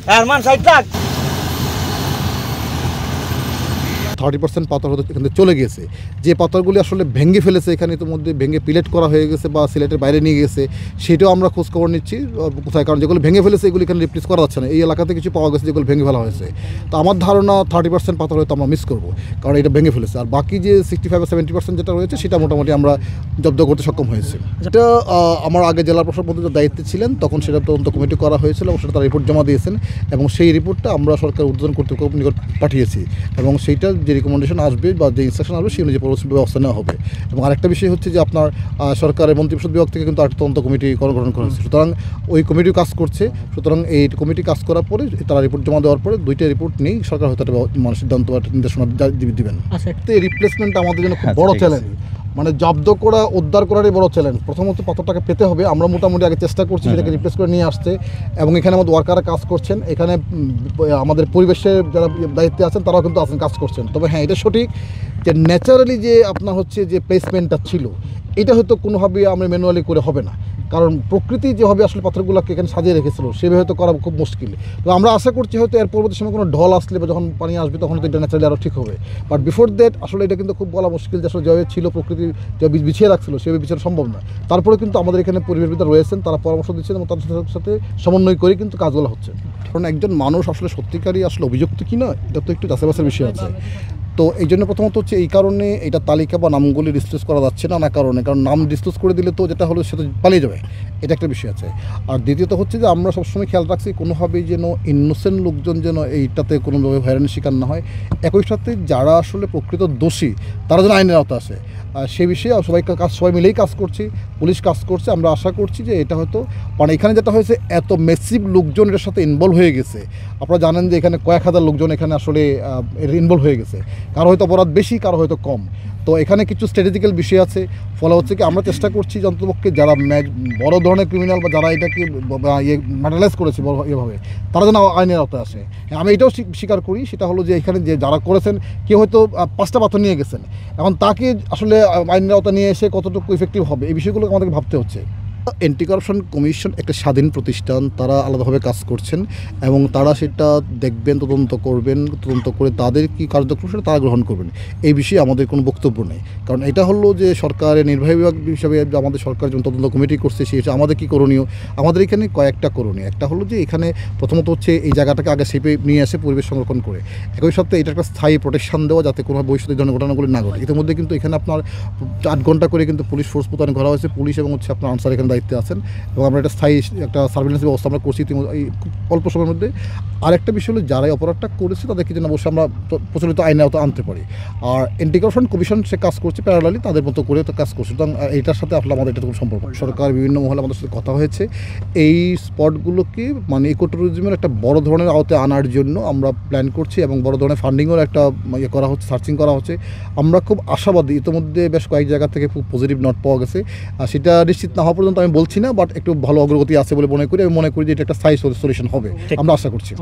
মান 60 লাখ 30% পাথর হয়তো এখান থেকে চলে গেছে, যে পাথরগুলি আসলে ভেঙে ফেলেছে এখানে ইতিমধ্যে ভেঙে প্লেট করা হয়ে গেছে বা সিলেটের বাইরে নিয়ে গেছে, সেটাও আমরা খোঁজখবর নিচ্ছি কোথায়, কারণ যেগুলো ভেঙে ফেলেছে এগুলি এখানে রিপ্লেস করা যাচ্ছে না। এই এলাকাতে কিছু পাওয়া গেছে যেগুলো ভেঙে ফেলা হয়েছে। তো আমার ধারণা 30% পাথর হয়তো আমরা মিস করবো, কারণ এটা ভেঙে ফেলেছে। আর বাকি যে 65-70% যেটা রয়েছে সেটা মোটামুটি আমরা জব্দ করতে সক্ষম হয়েছে। যেটা আমার আগে জেলা প্রশাসক মন্ত্রীর দায়িত্বে ছিলেন তখন সেটা তদন্ত কমিটি করা হয়েছিল এবং সেটা তারা রিপোর্ট জমা দিয়েছেন এবং সেই রিপোর্টটা আমরা সরকার ঊর্ধ্বতন কর্তৃপক্ষের নিকট পাঠিয়েছি এবং সেইটা যে রিকমেন্ডেশন আসবে বা যে ইনস্ট্রাকশন আসবে সেই অনুযায়ী পরবর্তী ব্যবস্থা নেওয়া হবে। এবং আরেকটা বিষয় হচ্ছে যে আপনার সরকারের মন্ত্রিপরিষদ বিভাগ থেকে কিন্তু আরেকটা তদন্ত কমিটি গঠন করা হয়েছে, সুতরাং ওই কমিটিও কাজ করছে। সুতরাং এই কমিটি কাজ করার পরে তারা রিপোর্ট জমা দেওয়ার পরে দুইটা রিপোর্ট নিয়েই সরকার হয়তো একটা সিদ্ধান্ত বা নির্দেশনা দিবেন। তো এই রিপ্লেসমেন্ট আমাদের জন্য খুব বড় চ্যালেঞ্জ, মানে জব্দ করা উদ্ধার করারই বড় চ্যালেঞ্জ। প্রথমত পাথরটাকে পেতে হবে, আমরা মোটামুটি আগে চেষ্টা করছি সেটাকে রিপ্লেস করে নিয়ে আসতে এবং এখানে আমাদের ওয়ার্কাররা কাজ করছেন, এখানে আমাদের পরিবেশের যারা দায়িত্বে আছেন তারাও কিন্তু আছেন, কাজ করছেন। তবে হ্যাঁ, এটা সঠিক যে ন্যাচারালি যে আপনার হচ্ছে যে প্লেসমেন্টটা ছিল এটা হয়তো কোনোভাবে আমরা ম্যানুয়ালি করে হবে না, কারণ প্রকৃতি যেভাবে আসলে পাথরগুলোকে এখানে সাজিয়ে রেখেছিল সেভাবে হয়তো করা খুব মুশকিল। তো আমরা আশা করছি হয়তো এর পরবর্তী সময় কোনো ঢল আসলে বা যখন পানি আসবে তখন তো এটা ন্যাচারালি আরও ঠিক হবে। বাট বিফোর দ্যাট আসলে এটা কিন্তু খুব বলা মুশকিল যে আসলে যেভাবে ছিল প্রকৃতি যেভাবে বিছিয়ে রাখছিল সেভাবে বিছানো সম্ভব না। তারপরে কিন্তু আমাদের এখানে পরিবেশবিদরা রয়েছেন, তারা পরামর্শ দিচ্ছেন এবং তাদের সাথে সমন্বয় করে কিন্তু কাজগুলো হচ্ছে। কারণ একজন মানুষ আসলে সত্যিকারই আসলে অভিযুক্ত কি না এটা তো একটু যাচাই বিষয় আছে। তো এই জন্য প্রথমত হচ্ছে এই কারণে এটা তালিকা বা নামগুলি ডিসক্লোজ করা যাচ্ছে না কারণে, কারণ নাম ডিসক্লোজ করে দিলে তো যেটা হলো সেটা পালিয়ে যাবে, এটা একটা বিষয় আছে। আর দ্বিতীয়ত হচ্ছে যে আমরা সবসময় খেয়াল রাখছি কোনোভাবেই যেন ইনোসেন্ট লোকজন যেন এইটাতে কোনোভাবে হয়রানির শিকার না হয়, একই সাথে যারা আসলে প্রকৃত দোষী তারা যেন আইনের আওতায় আসে সে বিষয়ে সবাই মিলেই কাজ করছি, পুলিশ কাজ করছে। আমরা আশা করছি যে এটা হয়তো মানে এখানে যেটা হয়েছে এত মেসিভ লোকজন এটার সাথে ইনভলভ হয়ে গেছে। আপনারা জানেন যে এখানে কয়েক হাজার লোকজন এখানে আসলে ইনভলভ হয়ে গেছে, কারো হয়তো অপরাধ বেশি কারো হয়তো কম। তো এখানে কিছু স্ট্র্যাটেজিক্যাল বিষয় আছে, ফলে হচ্ছে কি আমরা চেষ্টা করছি যন্ত্রপক্ষে যারা বড় ধরনের ক্রিমিনাল বা যারা এটাকে মার্ডারাইজ করেছে বড় এভাবে তারা যেন আইনের আওতায় আসে। আমি এটাও স্বীকার করি, সেটা হলো যে এখানে যে যারা করেছেন কেউ হয়তো 5টা পাথর নিয়ে গেছেন, এখন তাকে আসলে আইনের আওতায় নিয়ে এসে কতটুকু ইফেক্টিভ হবে এই বিষয়গুলো আমাদেরকে ভাবতে হচ্ছে। অ্যান্টি কারাপশন কমিশন একটা স্বাধীন প্রতিষ্ঠান, তারা আলাদাভাবে কাজ করছেন এবং তারা সেটা দেখবেন, তদন্ত করবেন, তদন্ত করে তাদের কী কার্যক্রম সেটা তারা গ্রহণ করবেন। এই বিষয়ে আমাদের কোনো বক্তব্য নেই, কারণ এটা হলো যে সরকারের নির্বাহী বিভাগ হিসাবে আমাদের সরকার যেমন তদন্ত কমিটি করছে সেই হিসেবে আমাদের কী করণীয়, আমাদের এখানে কয়েকটা করণীয়। একটা হলো যে এখানে প্রথমত হচ্ছে এই জায়গাটাকে আগে শেপে নিয়ে আসে পরিবেশ সংরক্ষণ করে, একই সাথে এটা একটা স্থায়ী প্রোটেকশন দেওয়া যাতে কোনো ভবিষ্যতে ধরনের ঘটনাগুলি না ঘটে। ইতিমধ্যে কিন্তু এখানে আপনার 8 ঘন্টা করে কিন্তু পুলিশ ফোর্স মোতায়েন করা হয়েছে, পুলিশ এবং হচ্ছে আপনার আনসার এখানে দায়িত্বে আছেন এবং আমরা একটা স্থায়ী একটা সার্ভিলেন্স ব্যবস্থা আমরা করছি এই অল্প সময়ের মধ্যে। আরেকটা বিষয় হলো যারা এই অপরাধটা করেছে তাদেরকে যেন অবশ্যই আমরা প্রচলিত আইনে আওতা আনতে পারি। আর অ্যান্টি কারাপশন কমিশন সে কাজ করছে প্যারালালি তাদের মতো করে তো কাজ করছে, সুতরাং এইটার সাথে আসলে আমাদের এটা কোনো সম্পর্ক। সরকার বিভিন্ন মহলে আমাদের সাথে কথা হয়েছে এই স্পটগুলোকে মানে ইকো ট্যুরিজমের একটা বড় ধরনের আওতায় আনার জন্য আমরা প্ল্যান করছি এবং বড় ধরনের ফান্ডিংয়ের একটা ইয়ে করা হচ্ছে, সার্চিং করা হচ্ছে। আমরা খুব আশাবাদী, ইতিমধ্যে বেশ কয়েক জায়গা থেকে খুব পজিটিভ নোট পাওয়া গেছে। সেটা নিশ্চিত না হওয়া পর্যন্ত আমি বলছি না, বাট একটু ভালো অগ্রগতি আছে বলে মনে করি। আমি মনে করি যে এটা একটা স্থায়ী সলিউশন হবে, আমরা আশা করছি।